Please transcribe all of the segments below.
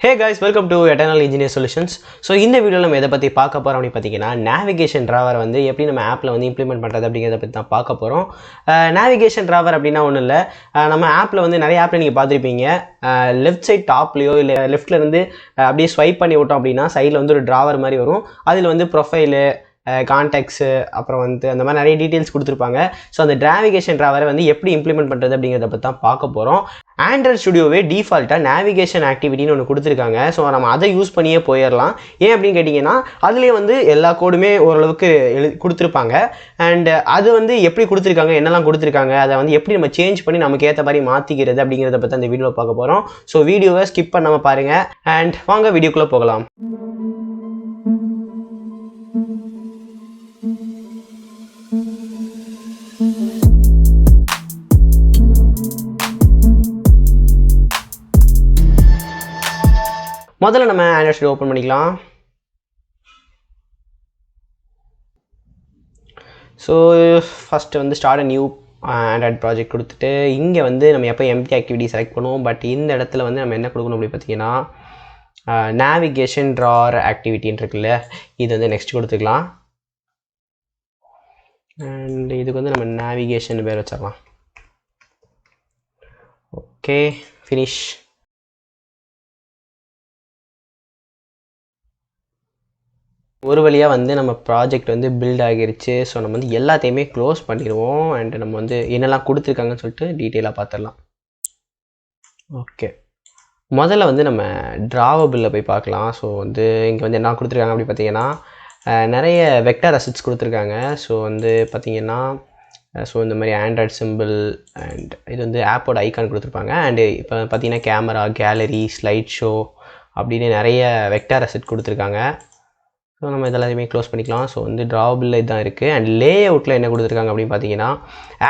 Hey guys, welcome to Eternal Engineer Solutions. So இந்த வீடியோல நம்ம எதை பத்தி பார்க்க போறோம் அப்படி பாத்தீங்கன்னா நேவிகேஷன் டிராவர் வந்து எப்படி நம்ம ஆப்ல வந்து இம்ப்ளிமெண்ட் பண்றது அப்படிங்கறத பத்தி தான் பார்க்க போறோம். நேவிகேஷன் டிராவர் அப்படினா ஒண்ணும் இல்ல. நம்ம ஆப்ல வந்து நிறைய ஆப்ல நீங்க பாத்திருப்பீங்க. லெஃப்ட் சைடு டாப்லயோ இல்ல லெஃப்ட்ல இருந்து அப்படியே ஸ்வைப் பண்ணி விட்டோம் அப்படினா சைடுல வந்து ஒரு டிராவர் மாதிரி வரும். அதுல வந்து ப்ரொஃபைல் கான்டாக்ட்ஸ் அப்புறம் வந்து அந்த மாதிரி நிறைய டீடைல்ஸ் கொடுத்துருப்பாங்க. ஸோ அந்த நேவிகேஷன் டிராவரை வந்து எப்படி இம்ப்ளிமெண்ட் பண்ணுறது அப்படிங்கிறத பற்றி தான் பார்க்க போகிறோம். ஆண்ட்ராய்ட் ஸ்டுடியோவே டிஃபால்ட்டாக நேவிகேஷன் ஆக்டிவிட்டின்னு ஒன்று கொடுத்துருக்காங்க. ஸோ நம்ம அதை யூஸ் பண்ணியே போயிடலாம். ஏன் அப்படின்னு கேட்டிங்கன்னா அதுலேயே வந்து எல்லா கோடுமே ஓரளவுக்கு கொடுத்துருப்பாங்க. அண்ட் அது வந்து எப்படி கொடுத்துருக்காங்க, என்னெல்லாம் கொடுத்துருக்காங்க, அதை வந்து எப்படி நம்ம சேஞ்ச் பண்ணி நமக்கு ஏற்ற மாதிரி மாற்றிக்கிறது அப்படிங்கிறத பற்றி அந்த வீடியோவில் பார்க்க போகிறோம். ஸோ வீடியோவை ஸ்கிப் பண்ணாமல் பாருங்கள். அண்ட் வாங்க வீடியோக்குள்ளே போகலாம். முதல்ல நம்ம ஆண்ட்ராய்ட் ஸ்டுடியோ ஓப்பன் பண்ணிக்கலாம். ஸோ ஃபஸ்ட்டு வந்து start a new Android project கொடுத்துட்டு இங்கே வந்து நம்ம எப்போ எம்டி ஆக்டிவிட்டி செலக்ட் பண்ணுவோம். பட் இந்த இடத்துல வந்து நம்ம என்ன கொடுக்கணும் அப்படி பார்த்தீங்கன்னா நேவிகேஷன் ட்ரார் ஆக்டிவிட்டின்னு இருக்குல்ல, இது வந்து நெக்ஸ்ட் கொடுத்துக்கலாம். அண்ட் இதுக்கு வந்து நம்ம நேவிகேஷன் பேர் வச்சிடலாம். Okay, finish. ஒரு வழியாக வந்து நம்ம ப்ராஜெக்ட் வந்து பில்ட் ஆகிருச்சு. ஸோ நம்ம வந்து எல்லாத்தையுமே க்ளோஸ் பண்ணிடுவோம். அண்ட் நம்ம வந்து என்னெல்லாம் கொடுத்துருக்காங்கன்னு சொல்லிட்டு டீட்டெயிலாக பார்த்துடலாம். ஓகே, முதல்ல வந்து நம்ம ட்ராவபிளில் போய் பார்க்கலாம். ஸோ வந்து இங்கே வந்து என்ன கொடுத்துருக்காங்க அப்படி பார்த்தீங்கன்னா நிறைய வெக்டார் அசெட்ஸ் கொடுத்துருக்காங்க. ஸோ வந்து பார்த்தீங்கன்னா இந்த மாதிரி ஆண்ட்ராய்ட் சிம்பிள் அண்ட் இது வந்து ஆப்போட ஐக்கான் கொடுத்துருப்பாங்க. அண்டு இப்போ பார்த்தீங்கன்னா கேமரா, கேலரி, ஸ்லைட் ஷோ அப்படின்னு நிறைய வெக்டார் அசெட் கொடுத்துருக்காங்க. ஸோ நம்ம இதெல்லாத்தையுமே க்ளோஸ் பண்ணிக்கலாம். ஸோ வந்து ட்ராவபிளில் இதுதான் இருக்குது. அண்ட் லே அவுட்டில் என்ன கொடுத்துருக்காங்க அப்படின்னு பார்த்தீங்கன்னா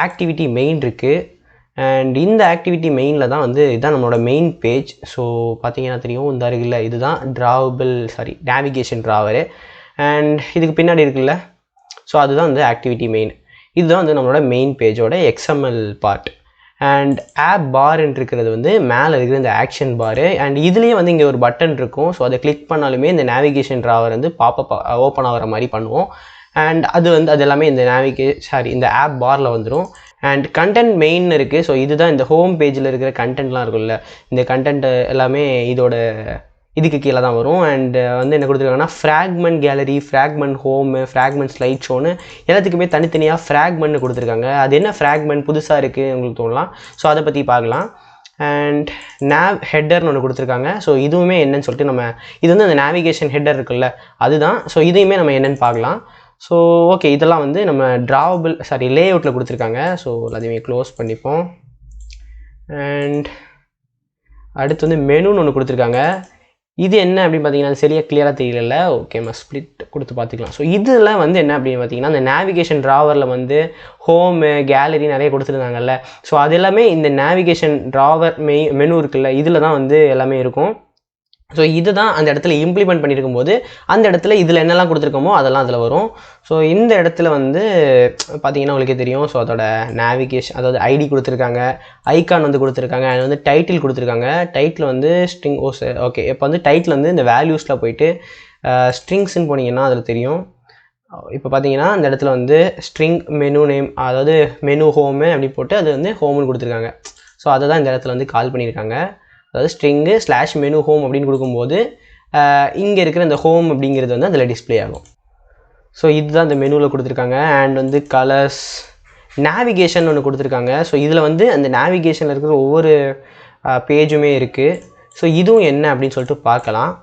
ஆக்டிவிட்டி மெயின் இருக்குது. அண்ட் இந்த ஆக்டிவிட்டி மெயினில் தான் வந்து இதுதான் நம்மளோட மெயின் பேஜ். ஸோ பார்த்தீங்கன்னா தெரியும், இந்த இருக்குல்ல, இதுதான் நேவிகேஷன் ட்ராவரு. அண்ட் இதுக்கு பின்னாடி இருக்குல்ல, ஸோ அதுதான் வந்து ஆக்டிவிட்டி மெயின். இதுதான் வந்து நம்மளோட மெயின் பேஜோட எக்ஸ்எம்எல் பார்ட். அண்ட் ஆப் பார்ன்னு இருக்கிறது வந்து மேலே இருக்கிற இந்த ஆக்ஷன் பாரு. அண்ட் இதுலேயே வந்து இங்கே ஒரு பட்டன் இருக்கும். ஸோ அதை கிளிக் பண்ணாலுமே இந்த நேவிகேஷன் ட்ராவர் வந்து பாப்பப் ஓப்பன் ஆகிற மாதிரி பண்ணுவோம். அண்ட் அது எல்லாமே இந்த இந்த ஆப் பாரில் வந்துடும். அண்ட் கண்டென்ட் மெயின் இருக்குது. ஸோ இதுதான் இந்த ஹோம் பேஜில் இருக்கிற கண்டென்ட்லாம் இருக்குல்ல, இந்த கண்டென்ட் எல்லாமே இதுக்கு கீழே தான் வரும். அண்ட் வந்து என்ன கொடுத்துருக்காங்கன்னா fragment gallery, fragment home, fragment slide ஷோன்னு எல்லாத்துக்குமே தனித்தனியாக ஃப்ராக்மெண்ட் கொடுத்துருக்காங்க. அது என்ன ஃப்ராக்மெண்ட் புதுசாக இருக்குது உங்களுக்கு தோணலாம். ஸோ அதை பற்றி பார்க்கலாம். அண்ட் ஹெட்டர்னு ஒன்று கொடுத்துருக்காங்க. ஸோ இதுவுமே என்னன்னு சொல்லிட்டு இது வந்து அந்த நேவிகேஷன் ஹெட்டர் இருக்குல்ல, அதுதான். ஸோ இதையுமே நம்ம என்னென்னு பார்க்கலாம். ஸோ ஓகே, இதெல்லாம் வந்து நம்ம லே அவுட்டில் கொடுத்துருக்காங்க. ஸோ எல்லாத்தையுமே க்ளோஸ் பண்ணிப்போம். அண்ட் அடுத்து வந்து மெனுன்னு ஒன்று கொடுத்துருக்காங்க. இது என்ன அப்படின்னு பார்த்தீங்கன்னா சரியாக கிளியராக தெரியல. ஓகே, நம்ம ஸ்ப்ளிட் கொடுத்து பார்த்துக்கலாம். ஸோ இதெல்லாம் வந்து என்ன அப்படின்னு பார்த்தீங்கன்னா அந்த நேவிகேஷன் ட்ராவரில் வந்து ஹோமு, கேலரி நிறைய கொடுத்துருந்தாங்கல்ல. ஸோ அது எல்லாமே இந்த நேவிகேஷன் ட்ராவர் மெனு இருக்குல்ல, இதில் தான் வந்து எல்லாமே இருக்கும். ஸோ இதுதான் அந்த இடத்துல இம்ப்ளிமெண்ட் பண்ணியிருக்கும் போது அந்த இடத்துல இதில் என்னெல்லாம் கொடுத்துருக்கோமோ அதெல்லாம் அதில் வரும். ஸோ இந்த இடத்துல வந்து பார்த்தீங்கன்னா உங்களுக்கே தெரியும். ஸோ அதோட நேவிகேஷன், அதாவது ஐடி கொடுத்துருக்காங்க, ஐக்கான் வந்து கொடுத்துருக்காங்க, அது வந்து டைட்டில் கொடுத்துருக்காங்க. டைட்டில் வந்து ஸ்ட்ரிங் ஓகே. இப்போ வந்து டைட்டில் வந்து இந்த வேல்யூஸில் போயிட்டு ஸ்ட்ரிங்ஸ்ன்னு போனீங்கன்னா அதில் தெரியும். இப்போ பார்த்தீங்கன்னா அந்த இடத்துல வந்து ஸ்ட்ரிங் மெனு நேம், அதாவது மெனு ஹோமு அப்படி போட்டு அது வந்து ஹோம்னு கொடுத்துருக்காங்க. ஸோ அதை தான் இந்த இடத்துல வந்து கால் பண்ணியிருக்காங்க. அதாவது ஸ்ட்ரிங்கு /மெனு ஹோம் அப்படின்னு கொடுக்கும்போது இங்கே இருக்கிற இந்த ஹோம் அப்படிங்கிறது வந்து அதில் டிஸ்பிளே ஆகும். ஸோ இதுதான் இந்த மெனுவில் கொடுத்துருக்காங்க. அண்ட் வந்து கலர்ஸ், நேவிகேஷன் ஒன்று கொடுத்துருக்காங்க. ஸோ இதில் வந்து அந்த நேவிகேஷனில் இருக்கிற ஒவ்வொரு பேஜுமே இருக்குது. ஸோ இதுவும் என்ன அப்படின்னு சொல்லிட்டு பார்க்கலாம்.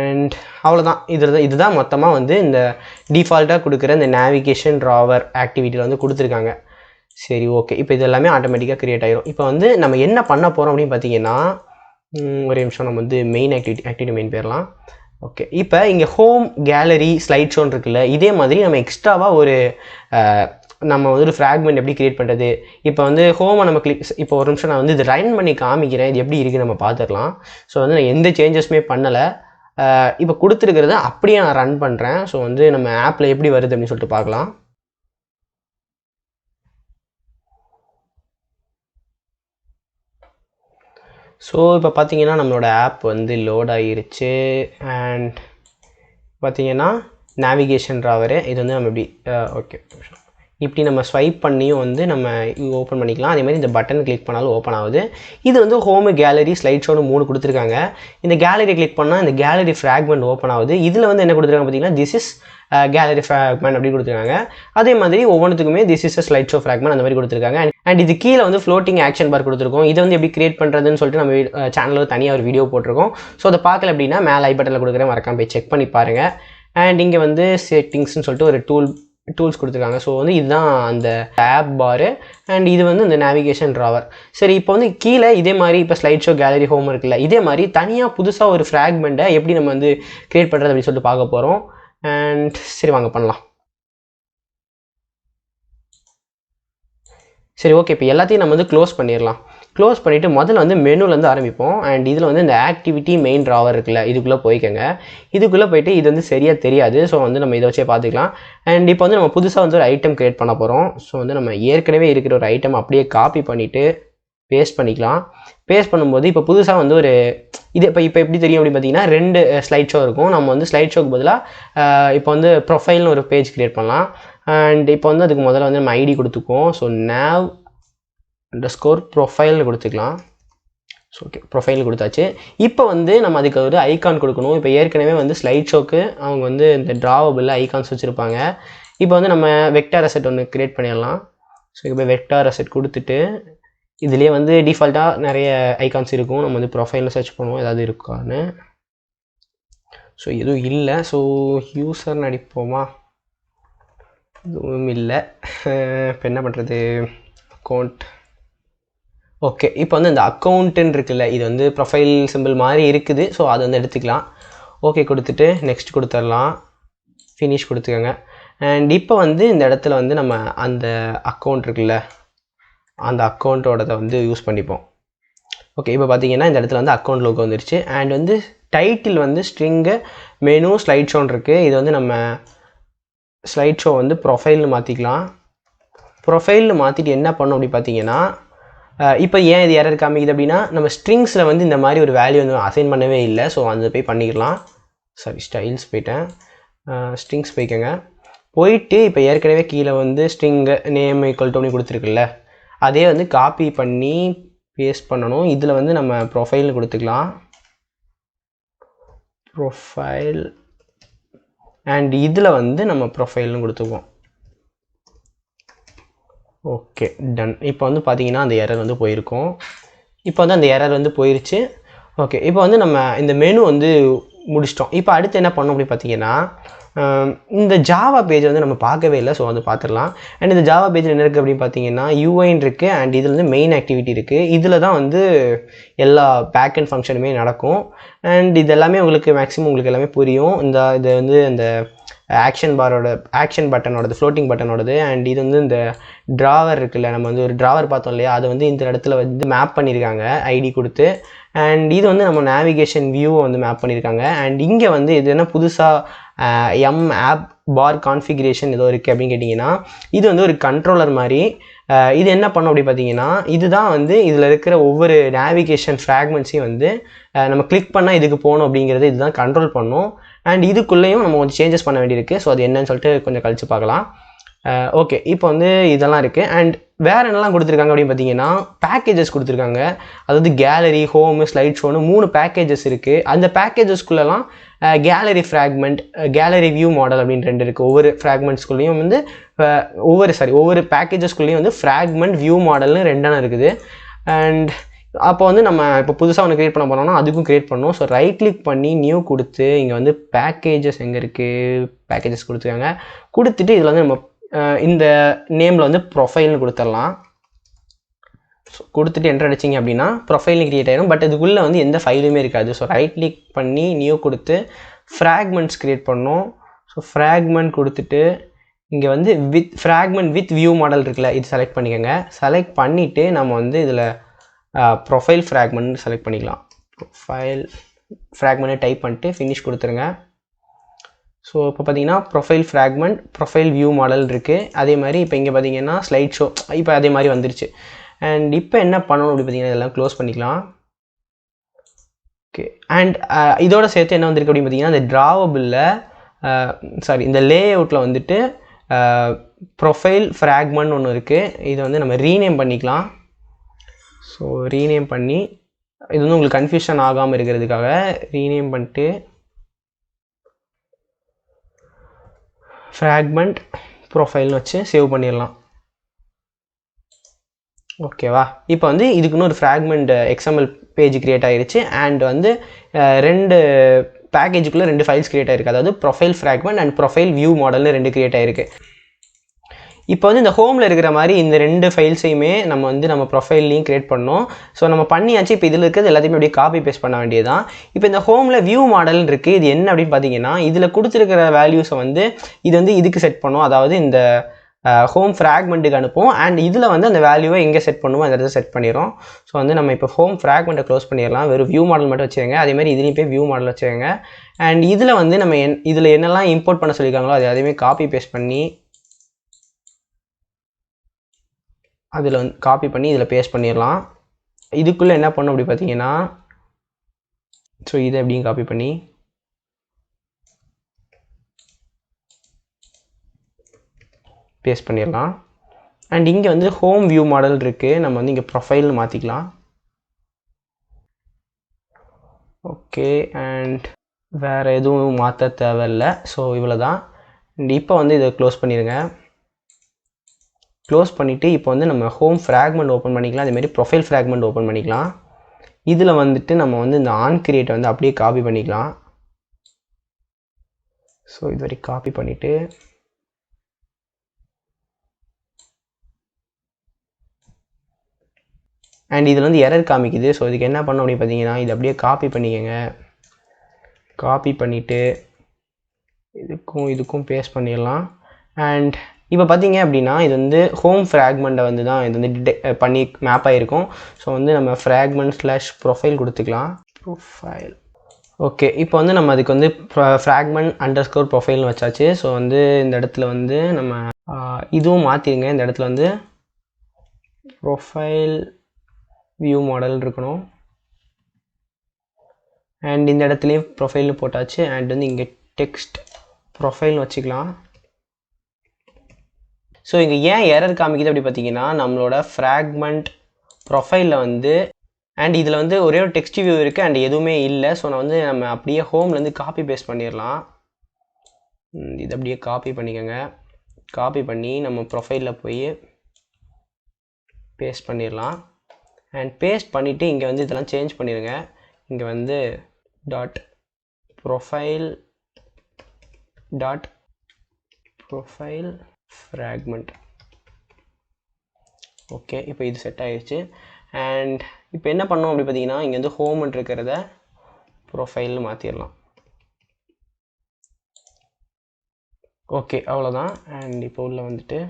அண்ட் அவ்வளோதான். இதுதான் மொத்தமாக வந்து இந்த டிஃபால்ட்டாக கொடுக்குற இந்த நேவிகேஷன் ட்ராவர் ஆக்டிவிட்டியில் வந்து கொடுத்துருக்காங்க. சரி, ஓகே. இப்போ இது எல்லாமே ஆட்டோமேட்டிக்காக க்ரியேட் ஆகிரும். இப்போ வந்து நம்ம என்ன பண்ண போகிறோம் அப்படின்னு பார்த்தீங்கன்னா ஒரு நிமிஷம், நம்ம வந்து மெயின் ஆக்டிவிட்டி மெயின் போயிடலாம். ஓகே, இப்போ இங்கே ஹோம், கேலரி, ஸ்லைட் ஷோன்னு இருக்குல்ல, இதே மாதிரி நம்ம எக்ஸ்ட்ராவாக நம்ம வந்து ஒரு ஃப்ராக்மெண்ட் எப்படி க்ரியேட் பண்ணுறது. இப்போ வந்து ஹோமை நம்ம இப்போ ஒரு நிமிஷம் நான் வந்து இது ரன் பண்ணி காமிக்கிறேன், இது எப்படி இருக்குது நம்ம பார்த்துக்கலாம். ஸோ வந்து நான் எந்த சேஞ்சஸுமே பண்ணலை. இப்போ கொடுத்துருக்கிறத அப்படியே நான் ரன் பண்ணுறேன். ஸோ வந்து நம்ம ஆப்பில் எப்படி வருது அப்படின்னு சொல்லிட்டு பார்க்கலாம். ஸோ இப்போ பார்த்தீங்கன்னா நம்மளோட ஆப் வந்து லோட் ஆகிருச்சு. அண்ட் பார்த்தீங்கன்னா நேவிகேஷன் ட்ராவரு இது வந்து நம்ம இப்படி ஓகே இப்படி நம்ம ஸ்வைப் பண்ணியும் வந்து நம்ம ஓப்பன் பண்ணிக்கலாம். அதே மாதிரி இந்த பட்டன் கிளிக் பண்ணாலும் ஓப்பன் ஆகுது. இது வந்து ஹோமு, கேலரி, ஸ்லைட் ஷோன்னு 3 கொடுத்துருக்காங்க. இந்த கேலரி கிளிக் பண்ணால் இந்த கேலரி ஃப்ராக்மெண்ட் ஓப்பன் ஆகுது. இதில் வந்து என்ன கொடுத்துருக்காங்க பார்த்தீங்கன்னா திஸ் இஸ் கேலரி ஃப்ராக்மெண்ட் அப்படி கொடுத்துருக்காங்க. அதே மாதிரி ஒவ்வொன்றுத்துக்குமே this is slide show fragment அந்த மாதிரி கொடுத்துருக்காங்க. அண்ட் இது கீழே வந்து ஃப்ளோட்டிங் ஆக்ஷன் பார் கொடுத்துருக்கோம். இதை வந்து எப்படி கிரியேட் பண்ணுறதுன்னு சொல்லிட்டு நம்ம சேனலில் தனியாக ஒரு வீடியோ போட்டிருக்கோம். ஸோ அதை பார்க்கல அப்படின்னா மேலே ஐ பட்டனில் கொடுக்குறேன், மறக்காம போய் செக் பண்ணி பாருங்கள். அண்ட் இங்கே வந்து செட்டிங்ஸ்னு சொல்லிட்டு ஒரு டூல்ஸ் கொடுத்துருக்காங்க. ஸோ வந்து இதுதான் அந்த ஆப் பாரு. அண்ட் இது வந்து இந்த நேவிகேஷன் ட்ராவர். சரி, இப்போ வந்து கீழே இதே மாதிரி இப்போ ஸ்லைட் ஷோ, கேலரி, ஹோம் இருக்குல்ல, இதே மாதிரி தனியாக புதுசாக ஒரு ஃப்ராக்மெண்ட்டை எப்படி நம்ம வந்து கிரியேட் பண்ணுறது அப்படின்னு சொல்லிட்டு பார்க்க போகிறோம். அண்ட் சரி வாங்க பண்ணலாம். சரி ஓகே, இப்போ எல்லாத்தையும் நம்ம வந்து க்ளோஸ் பண்ணிடலாம். க்ளோஸ் பண்ணிவிட்டு முதல்ல வந்து மெனுலேருந்து ஆரம்பிப்போம். அண்ட் இதில் வந்து இந்த ஆக்டிவிட்டி மெயின் ட்ராவர் இருக்குல்ல, இதுக்குள்ளே போய்க்கங்க. இதுக்குள்ளே போய்ட்டு இது வந்து சரியாக தெரியாது. ஸோ வந்து நம்ம இதை வச்சே பார்த்துக்கலாம். அண்ட் இப்போ வந்து நம்ம புதுசாக வந்து ஒரு ஐட்டம் க்ரியேட் பண்ண போகிறோம். ஸோ வந்து நம்ம ஏற்கனவே இருக்கிற ஒரு ஐட்டம் அப்படியே காப்பி பண்ணிவிட்டு பேஸ்ட் பண்ணிக்கலாம். பேஸ்ட் பண்ணும்போது இப்போ புதுசாக வந்து ஒரு இது இப்போ எப்படி தெரியும் அப்படின்னு பார்த்தீங்கன்னா 2 ஸ்லைட் ஷோ இருக்கும். நம்ம வந்து ஸ்லைட் ஷோக்கு பதிலாக இப்போ வந்து ப்ரொஃபைல்னு ஒரு பேஜ் க்ரியேட் பண்ணலாம். அண்ட் இப்போ வந்து அதுக்கு முதல்ல வந்து நம்ம ஐடி கொடுத்துக்குவோம். ஸோ nav_profile கொடுத்துக்கலாம். ஸோ ஓகே, ப்ரொஃபைல் கொடுத்தாச்சு. இப்போ வந்து நம்ம அதுக்கு ஒரு ஐக்கான் கொடுக்கணும். இப்போ ஏற்கனவே வந்து ஸ்லைட் ஷோக்கு அவங்க வந்து இந்த ட்ராவபிளில் ஐக்கான்ஸ் வச்சுருப்பாங்க. இப்போ வந்து நம்ம வெக்டார் அசெட் ஒன்று க்ரியேட் பண்ணிடலாம். ஸோ இப்போ வெக்டார் அசெட் கொடுத்துட்டு இதுலேயே வந்து டிஃபால்ட்டாக நிறைய ஐக்கான்ஸ் இருக்கும். நம்ம வந்து ப்ரொஃபைலில் சர்ச் பண்ணுவோம் ஏதாவது இருக்கான்னு. ஸோ எதுவும் இல்லை. ஸோ யூசர்னு அடிப்போமா, எதுவும் இல்லை. இப்போ என்ன பண்ணுறது, அக்கௌண்ட். ஓகே, இப்போ வந்து இந்த அக்கௌண்ட்டுன்னு இருக்குல்ல, இது வந்து ப்ரொஃபைல் சிம்பிள் மாதிரி இருக்குது. ஸோ அதை வந்து எடுத்துக்கலாம். ஓகே கொடுத்துட்டு நெக்ஸ்ட் கொடுத்துடலாம், ஃபினிஷ் கொடுத்துக்கோங்க. அண்ட் இப்போ வந்து இந்த இடத்துல வந்து நம்ம அந்த அக்கௌண்ட் இருக்குல்ல, அந்த அக்கௌண்ட்டோடதை வந்து யூஸ் பண்ணிப்போம். ஓகே, இப்போ பார்த்தீங்கன்னா இந்த இடத்துல வந்து அக்கௌண்ட் லோகோ வந்துருச்சு. அண்ட் வந்து டைட்டில் வந்து ஸ்ட்ரிங்கு மெனு ஸ்லைட் ஷோன்னு இருக்குது. இது வந்து நம்ம ஸ்லைட் ஷோ வந்து ப்ரொஃபைல்னு மாற்றிக்கலாம். ப்ரொஃபைல்னு மாற்றிட்டு என்ன பண்ணோம் அப்படி பார்த்தீங்கன்னா, இப்போ ஏன் இது எரர் காமிக்குது அப்படின்னா நம்ம ஸ்ட்ரிங்ஸில் வந்து இந்த மாதிரி ஒரு வேல்யூ வந்து அசைன் பண்ணவே இல்லை. ஸோ அந்த போய் பண்ணிக்கலாம். சாரி, ஸ்டைல்ஸ் போயிட்டேன், ஸ்ட்ரிங்ஸ் போய்க்கோங்க. போயிட்டு இப்போ ஏற்கனவே கீழே வந்து ஸ்ட்ரிங்கு நேம் ஈக்குவல் டு கொடுத்துருக்குல்ல, அதே வந்து காப்பி பண்ணி பேஸ்ட் பண்ணணும். இதில் வந்து நம்ம ப்ரொஃபைல்னு கொடுத்துக்கலாம், ப்ரொஃபைல். அண்ட் இதில் வந்து நம்ம ப்ரொஃபைல்னு கொடுத்துக்குவோம். Okay done. இப்போ வந்து பார்த்தீங்கன்னா அந்த எரர் வந்து போயிருக்கும். இப்போ வந்து அந்த எரர் வந்து போயிருச்சு. ஓகே, இப்போ வந்து நம்ம இந்த மெனு வந்து முடிச்சிட்டோம். இப்போ அடுத்து என்ன பண்ணோம் அப்படி பார்த்தீங்கன்னா, இந்த ஜாவா பேஜ் வந்து நம்ம பார்க்கவே இல்லை. ஸோ வந்து பார்த்துடலாம். அண்ட் இந்த ஜாவா பேஜில் என்ன இருக்குது அப்படின்னு பார்த்தீங்கன்னா யூஐன்னு இருக்குது. அண்ட் இதில் வந்து மெயின் ஆக்டிவிட்டி இருக்குது. இதில் தான் வந்து எல்லா பேக்அண்ட் ஃபங்க்ஷனுமே நடக்கும். அண்ட் இது எல்லாமே உங்களுக்கு மேக்ஸிமம் உங்களுக்கு எல்லாமே புரியும். இது வந்து இந்த ஆக்ஷன் பட்டனோடது, ஃப்ளோட்டிங் பட்டனோடது. அண்ட் இது வந்து இந்த ட்ராவர் இருக்குல்ல, நம்ம வந்து ஒரு ட்ராவர் பார்த்தோம் இல்லையா, அதை வந்து இந்த இடத்துல வந்து மேப் பண்ணியிருக்காங்க ஐடி கொடுத்து. அண்ட் இது வந்து நம்ம நேவிகேஷன் வியூவை வந்து மேப் பண்ணியிருக்காங்க. அண்ட் இங்கே வந்து இது என்ன புதுசாக ஆப் பார் கான்ஃபிகரேஷன் ஏதோ இருக்குது அப்படின்னு கேட்டிங்கன்னா, இது வந்து ஒரு கண்ட்ரோலர் மாதிரி. இது என்ன பண்ணும் அப்படி பார்த்தீங்கன்னா, இதுதான் வந்து இதில் இருக்கிற ஒவ்வொரு நேவிகேஷன் ஃப்ராக்மெண்ட்ஸையும் வந்து நம்ம கிளிக் பண்ணால் இதுக்கு போகணும் அப்படிங்கிறது இதுதான் கண்ட்ரோல் பண்ணும். அண்ட் இதுக்குள்ளேயும் நம்ம கொஞ்சம் சேஞ்சஸ் பண்ண வேண்டியிருக்கு. ஸோ அது என்னன்னு சொல்லிட்டு கொஞ்சம் கழிச்சு பார்க்கலாம். ஓகே, இப்போ வந்து இதெல்லாம் இருக்குது. அண்ட் வேறு என்னெல்லாம் கொடுத்துருக்காங்க அப்படின்னு பார்த்தீங்கன்னா பேக்கேஜஸ் கொடுத்துருக்காங்க. அதாவது கேலரி, ஹோமு, ஸ்லைட் ஷோன்னு 3 பேக்கேஜஸ் இருக்குது. அந்த பேக்கேஜஸ்குள்ளெல்லாம் gallery fragment, gallery view model அப்படின்னு 2 இருக்குது. ஒவ்வொரு ஃப்ராக்மெண்ட்ஸ்குள்ளேயும் வந்து ஒவ்வொரு பேக்கேஜஸ்குள்ளேயும் வந்து ஃப்ராக்மெண்ட், வியூ மாடல்னு 2 இருக்குது. அண்ட் அப்போ வந்து நம்ம இப்போ புதுசாக ஒன்று க்ரியேட் பண்ண போனோம்னா அதுக்கும் க்ரியேட் பண்ணணும். ஸோ ரைட் கிளிக் பண்ணி நியூ கொடுத்து இங்கே வந்து பேக்கேஜஸ் எங்கே இருக்குது, பேக்கேஜஸ் கொடுத்துருக்காங்க. கொடுத்துட்டு இதில் வந்து நம்ம இந்த நேமில் வந்து ப்ரொஃபைல்னு கொடுத்துடலாம். ஸோ கொடுத்துட்டு என்டர் அடிச்சிங்க அப்படின்னா ப்ரொஃபைல்னு க்ரியேட் ஆகிடும். பட் இதுக்குள்ளே வந்து எந்த ஃபைலுமே இருக்காது. ஸோ ரைட் கிளிக் பண்ணி நியூ கொடுத்து ஃப்ராக்மெண்ட்ஸ் க்ரியேட் பண்ணணும். ஸோ ஃப்ராக்மெண்ட் கொடுத்துட்டு இங்கே வந்து ஃப்ராக்மெண்ட் வித் வியூ மாடல் இருக்குல்ல, இது செலக்ட் பண்ணிக்கோங்க. செலக்ட் பண்ணிவிட்டு நம்ம வந்து இதில் ப்ரொஃபைல் ஃப்ராக்மெண்ட் செலக்ட் பண்ணிக்கலாம். ப்ரொஃபைல் ஃப்ராக்மெண்ட்டை டைப் பண்ணிட்டு ஃபினிஷ் கொடுத்துருங்க. ஸோ இப்போ பார்த்தீங்கன்னா profile fragment, profile view model இருக்குது. அதே மாதிரி இப்போ இங்கே பார்த்தீங்கன்னா ஸ்லைட் ஷோ இப்போ அதே மாதிரி வந்துருச்சு. அண்ட் இப்போ என்ன பண்ணணும் அப்படி பார்த்தீங்கன்னா இதெல்லாம் க்ளோஸ் பண்ணிக்கலாம். ஓகே. அண்ட் இதோட சேர்த்து என்ன வந்திருக்கு அப்படின்னு பார்த்தீங்கன்னா, இந்த ட்ராவபிளில் சாரி இந்த லேஅவுட்டில் வந்துட்டு ப்ரொஃபைல் ஃப்ராக்மெண்ட் ஒன்று இருக்குது. இதை வந்து நம்ம ரீநேம் பண்ணிக்கலாம். ஸோ ரீநேம் பண்ணி இது வந்து உங்களுக்கு கன்ஃபியூஷன் ஆகாமல் இருக்கிறதுக்காக ரீநேம் பண்ணிட்டு ஃப்ராக்மெண்ட் ப்ரொஃபைல்னு வச்சு சேவ் பண்ணிடலாம். ஓகேவா? இப்போ வந்து இதுக்குன்னு ஒரு ஃப்ராக்மெண்ட் எக்ஸ்எம்எல் பேஜ் கிரியேட் ஆகிருச்சு. அண்ட் வந்து 2 பேக்கேஜுக்குள்ளே 2 ஃபைல்ஸ் கிரியேட் ஆகிருக்கு. அதாவது profile fragment and profile view மாடல்னு 2 கிரியேட் ஆகிருக்கு. இப்போ வந்து இந்த ஹோமில் இருக்கிற மாதிரி இந்த 2 ஃபைல்ஸையுமே நம்ம வந்து நம்ம ப்ரொஃபைல்லையும் கிரியேட் பண்ணோம். ஸோ நம்ம பண்ணியாச்சு. இப்போ இதில் இருக்கிறது எல்லாத்தையுமே அப்படியே காப்பி பேஸ்ட் பண்ண வேண்டியதான். இப்போ இந்த ஹோமில் வியூ மாடல் இருக்குது. இது என்ன அப்படின்னு பார்த்தீங்கன்னா, இதில் கொடுத்துருக்கிற வேல்யூஸை வந்து இது வந்து இதுக்கு செட் பண்ணும். அதாவது இந்த ஹோம் ஃப்ராக்மெண்ட்டுக்கு அனுப்பும். அண்ட் இதில் வந்து அந்த வேல்யூவை எங்கே செட் பண்ணுமோ அந்த இடத்துல செட் பண்ணிடும். ஸோ வந்து நம்ம இப்போ ஹோம் ஃப்ராக்மெண்ட்டை க்ளோஸ் பண்ணிடலாம். வெறும் வியூ மாடல் மட்டும் வச்சுருங்க. அதேமாதிரி இதுலேயும் போய் வியூ மாடல் வச்சுருங்க. அண்ட் இதில் வந்து நம்ம இதில் என்னெல்லாம் இம்போர்ட் பண்ண சொல்லியிருக்காங்களோ அது அதையுமே காப்பி பேஸ்ட் பண்ணி அதில் வந்து காப்பி பண்ணி இதில் பேஸ்ட் பண்ணிடலாம். இதுக்குள்ளே என்ன பண்ணும் அப்படி பார்த்தீங்கன்னா, ஸோ இதை எப்படியும் காப்பி பண்ணி பேஸ்ட் பண்ணிடலாம். அண்ட் இங்கே வந்து ஹோம் வியூ மாடல் இருக்குது. நம்ம வந்து இங்கே ப்ரொஃபைல்னு மாற்றிக்கலாம். ஓகே. அண்ட் வேறு எதுவும் மாற்ற தேவையில்லை. ஸோ இவ்வளோ தான். அண்ட் இப்போ வந்து இதை க்ளோஸ் பண்ணிடுங்க. க்ளோஸ் பண்ணிவிட்டு இப்போ வந்து நம்ம ஹோம் ஃப்ராக்மெண்ட் ஓப்பன் பண்ணிக்கலாம். அதேமாதிரி ப்ரொஃபைல் ஃப்ராக்மெண்ட் ஓப்பன் பண்ணிக்கலாம். இதில் வந்துட்டு நம்ம வந்து இந்த ஆன் கிரியேட் வந்து அப்படியே காப்பி பண்ணிக்கலாம். ஸோ இது வரைக்கும் காப்பி பண்ணிவிட்டு அண்ட் இதில் வந்து எரர் காமிக்குது. ஸோ இதுக்கு என்ன பண்ணோம் அப்படின்னு பார்த்தீங்கன்னா, இது அப்படியே காப்பி பண்ணிக்கோங்க. காப்பி பண்ணிவிட்டு இதுக்கும் பேஸ்ட் பண்ணிடலாம். அண்ட் இப்போ பார்த்தீங்க அப்படின்னா இது வந்து ஹோம் ஃப்ராக்மெண்ட்டை வந்து தான் இது வந்து பண்ணி மேப் ஆகிருக்கும். ஸோ வந்து நம்ம ஃப்ராக்மெண்ட்/ப்ரொஃபைல் கொடுத்துக்கலாம். ப்ரொஃபைல். ஓகே. இப்போ வந்து நம்ம அதுக்கு வந்து fragment_profile வச்சாச்சு. ஸோ வந்து இந்த இடத்துல வந்து நம்ம இதுவும் மாற்றிடுங்க. இந்த இடத்துல வந்து ப்ரொஃபைல் வியூ மாடல் இருக்கணும். அண்ட் இந்த இடத்துலையும் ப்ரொஃபைல்னு போட்டாச்சு. அண்ட் வந்து இங்கே டெக்ஸ்ட் ப்ரொஃபைல்னு வச்சுக்கலாம். ஸோ இங்கே ஏன் எரர் காமிக்குது அப்படி பார்த்தீங்கன்னா, நம்மளோட ஃப்ராக்மெண்ட் ப்ரொஃபைலில் வந்து அண்ட் இதில் வந்து ஒரே ஒரு டெக்ஸ்ட் வியூ இருக்குது அண்ட் எதுவுமே இல்லை. ஸோ நான் வந்து நம்ம அப்படியே ஹோம்லேருந்து காப்பி பேஸ்ட் பண்ணிடலாம். இது அப்படியே காப்பி பண்ணிக்கோங்க. காப்பி பண்ணி நம்ம ப்ரொஃபைலில் போய் பேஸ்ட் பண்ணிடலாம். அண்ட் பேஸ்ட் பண்ணிவிட்டு இங்கே வந்து இதெல்லாம் சேஞ்ச் பண்ணிடுங்க. இங்கே வந்து .profile fragment. ஓகே. இப்போ இது செட் ஆகிடுச்சு. அண்ட் இப்போ என்ன பண்ணோம் அப்படி பார்த்தீங்கன்னா, இங்கே வந்து ஹோம்னு இருக்கிறத ப்ரொஃபைல்னு மாற்றிடலாம். ஓகே. அவ்வளோதான். அண்ட் இப்போ உள்ள வந்துட்டு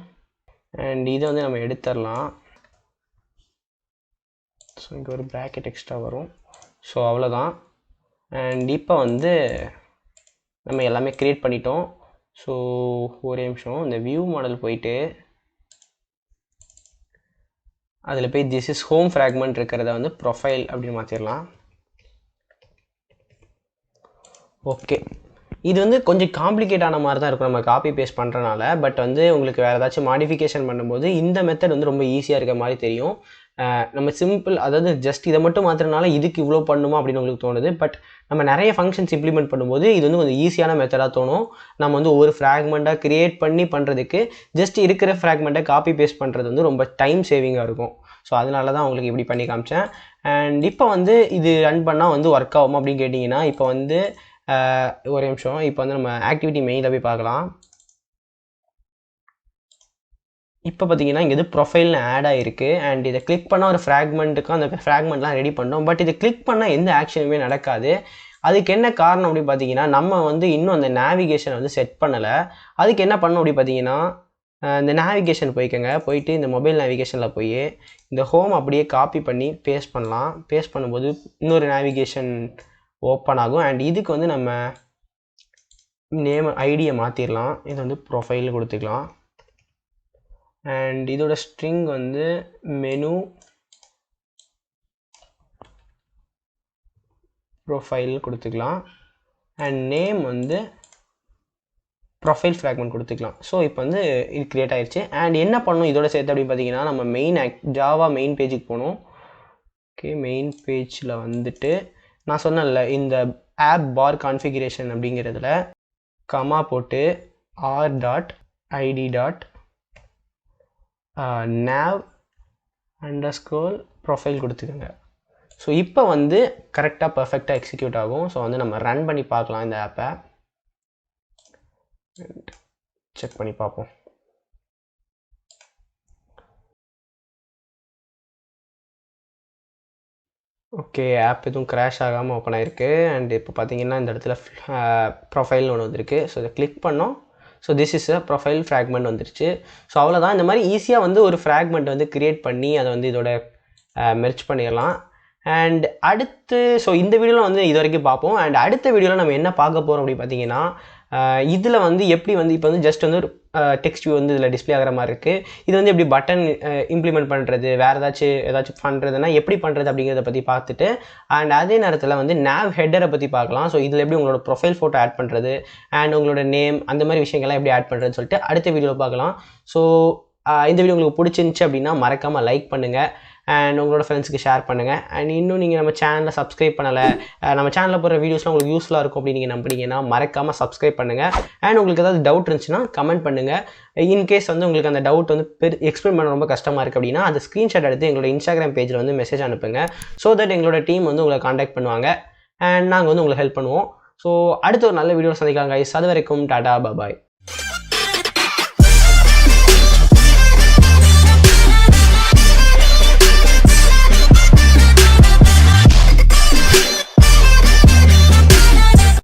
அண்ட் இதை வந்து நம்ம எடுத்துடலாம். ஸோ இங்கே ஒரு ப்ராக்கெட் எக்ஸ்ட்ரா வரும். ஸோ அவ்வளோதான். அண்ட் இப்போ வந்து நம்ம எல்லாமே க்ரியேட் பண்ணிட்டோம். ஸோ ஒரே நிமிஷம் இந்த வியூ மாடல் போயிட்டு அதில் போய் திஸ் இஸ் ஹோம் ஃப்ராக்மெண்ட் இருக்கிறத வந்து ப்ரொஃபைல் அப்படின்னு மாற்றிடலாம். ஓகே. இது வந்து கொஞ்சம் காம்ப்ளிகேட்டான மாதிரி தான் இருக்கும் நம்ம காப்பி பேஸ்ட் பண்ணுறனால. பட் வந்து உங்களுக்கு வேறு ஏதாச்சும் மாடிஃபிகேஷன் பண்ணும்போது இந்த மெத்தட் வந்து ரொம்ப ஈஸியாக இருக்க மாதிரி தெரியும். நம்ம சிம்பிள் அதாவது ஜஸ்ட் இதை மட்டும் மாற்றுறதுனால இதுக்கு இவ்வளோ பண்ணுமா அப்படின்னு உங்களுக்கு தோணுது. பட் நம்ம நிறைய ஃபங்க்ஷன்ஸ் இம்ப்ளிமெண்ட் பண்ணும்போது இது வந்து கொஞ்சம் ஈஸியான மெத்தடாக தோணும். நம்ம வந்து ஒரு ஃப்ராக்மெண்ட்டாக க்ரியேட் பண்ணி பண்ணுறதுக்கு ஜஸ்ட் இருக்கிற ஃப்ராக்மெண்ட்டை காப்பி பேஸ்ட் பண்ணுறது வந்து ரொம்ப டைம் சேவிங்காக இருக்கும். ஸோ அதனால தான் உங்களுக்கு இப்படி பண்ணி காமிச்சேன். அண்ட் இப்போ வந்து இது ரன் பண்ணால் வந்து ஒர்க் ஆகும் அப்படின்னு கேட்டிங்கன்னா, இப்போ வந்து ஒரு நிமிஷம் இப்போ வந்து நம்ம ஆக்டிவிட்டி மெயினில் போய் பார்க்கலாம். இப்போ பார்த்தீங்கன்னா இங்கே வந்து ப்ரொஃபைல்னு ஆட் ஆகிருக்கு. அண்ட் இதை கிளிக் பண்ணால் ஒரு ஃப்ராக்மெண்ட்டுக்கும் அந்த ஃப்ராக்மெண்ட்லாம் ரெடி பண்ணோம். பட் இதை கிளிக் பண்ணால் எந்த ஆக்ஷனுமே நடக்காது. அதுக்கு என்ன காரணம் அப்படின்னு பார்த்தீங்கன்னா, நம்ம வந்து இன்னும் அந்த நேவிகேஷனை வந்து செட் பண்ணலை. அதுக்கு என்ன பண்ணணும் அப்படி பார்த்தீங்கன்னா, இந்த நேவிகேஷன் போய்க்கோங்க. போயிட்டு இந்த மொபைல் நேவிகேஷனில் போய் இந்த ஹோம் அப்படியே காப்பி பண்ணி பேஸ்ட் பண்ணலாம். பேஸ்ட் பண்ணும்போது இன்னொரு நேவிகேஷன் ஓப்பன் ஆகும். அண்ட் இதுக்கு வந்து நம்ம நேம் ஐடியை மாற்றிடலாம். இது வந்து ப்ரொஃபைல் கொடுத்துக்கலாம். அண்ட் இதோட ஸ்ட்ரிங் வந்து மெனு ப்ரொஃபைல் கொடுத்துக்கலாம் அண்ட் நேம் வந்து ப்ரொஃபைல் ஃப்ராக்மெண்ட் கொடுத்துக்கலாம். ஸோ இப்போ வந்து இது க்ரியேட் ஆயிடுச்சு. அண்ட் என்ன பண்ணணும் இதோட சேர்த்து அப்படின்னு பார்த்தீங்கன்னா நம்ம மெயின் ஜாவா மெயின் பேஜுக்கு போகணும். ஓகே, மெயின் பேஜில் வந்துட்டு நான் சொன்னேன்ல இந்த ஆப் பார் கான்ஃபிகரேஷன் அப்படிங்கிறதுல கமா போட்டு r.id.nav_profile கொடுத்துக்கோங்க. ஸோ இப்போ வந்து கரெக்டாக பர்ஃபெக்டாக எக்ஸிக்யூட் ஆகும். ஸோ வந்து நம்ம ரன் பண்ணி பார்க்கலாம் இந்த ஆப்பை, செக் பண்ணி பார்ப்போம். ஓகே, ஆப் எதுவும் கிராஷ் ஆகாமல் ஓப்பன் ஆகிருக்கு. அண்ட் இப்போ பார்த்தீங்கன்னா இந்த இடத்துல ப்ரொஃபைல்னு ஒன்று வந்திருக்கு. ஸோ இதை கிளிக் பண்ணோம். So this is a profile fragment வந்துருச்சு. ஸோ அவ்வளோதான். இந்த மாதிரி ஈஸியாக வந்து ஒரு ஃப்ராக்மெண்ட் வந்து க்ரியேட் பண்ணி அதை வந்து இதோட மெர்ஜ் பண்ணிடலாம். அண்ட் அடுத்து ஸோ இந்த வீடியோவில் வந்து இது வரைக்கும் பார்ப்போம். அண்ட் அடுத்த வீடியோவில் நம்ம என்ன பார்க்க போகிறோம் அப்படின்னு பார்த்தீங்கன்னா இதில் வந்து எப்படி வந்து இப்போ வந்து ஜஸ்ட் வந்து ஒரு டெக்ஸ்ட் வியூ வந்து இதில் டிஸ்பிளே ஆகிற மாதிரி இருக்குது. இது வந்து எப்படி பட்டன் இம்ப்ளிமெண்ட் பண்ணுறது, வேறு ஏதாச்சும் பண்ணுறதுனா எப்படி பண்ணுறது அப்படிங்கிறத பற்றி பார்த்துட்டு அண்ட் அதே நேரத்தில் வந்து nav ஹெட்டரை பற்றி பார்க்கலாம். ஸோ இதில் எப்படி உங்களோட ப்ரொஃபைல் ஃபோட்டோ ஆட் பண்ணுறது அண்ட் உங்களோட நேம் அந்த மாதிரி விஷயங்கள்லாம் எப்படி ஆட் பண்ணுறதுன்னு சொல்லிட்டு அடுத்த வீடியோவில் பார்க்கலாம். ஸோ இந்த வீடியோ உங்களுக்கு பிடிச்சிருந்துச்சி அப்படின்னா மறக்காமல் லைக் பண்ணுங்கள் அண்ட் உங்களோட ஃப்ரெண்ட்ஸுக்கு ஷேர் பண்ணுங்கள். அண்ட் இன்னும் நீங்கள் நம்ம சேனலை சப்ஸ்கிரைப் பண்ணலை, நம்ம சேனலில் போகிற வீடியோஸ்லாம் உங்களுக்கு யூஸ்ஃபுல்லாக இருக்கும் அப்படின்னு நீங்கள் நம்பினீங்கன்னா மறக்காமல் சப்ஸ்கிரைப் பண்ணுங்கள். அண்ட் உங்களுக்கு ஏதாவது டவுட் இருந்துச்சுன்னா கமெண்ட் பண்ணுங்கள். இன்கேஸ் வந்து உங்களுக்கு அந்த டவுட் வந்து எக்ஸ்பிளைன் பண்ண ரொம்ப கஷ்டமாக இருக்குது அப்படின்னா அந்த ஸ்க்ரீன்ஷாட் எடுத்து எங்களோட இன்ஸ்டாகிராம் பேஜில் வந்து மெசேஜ் அனுப்புங்க. ஸோ தட் எங்களோட டீம் வந்து உங்களை காண்டாக்ட் பண்ணுவாங்க அண்ட் நாங்கள் வந்து உங்களுக்கு ஹெல்ப் பண்ணுவோம். ஸோ அடுத்த ஒரு நல்ல வீடியோ சந்திக்கலாம் கைஸ். அது வரைக்கும் டாடா பாய்.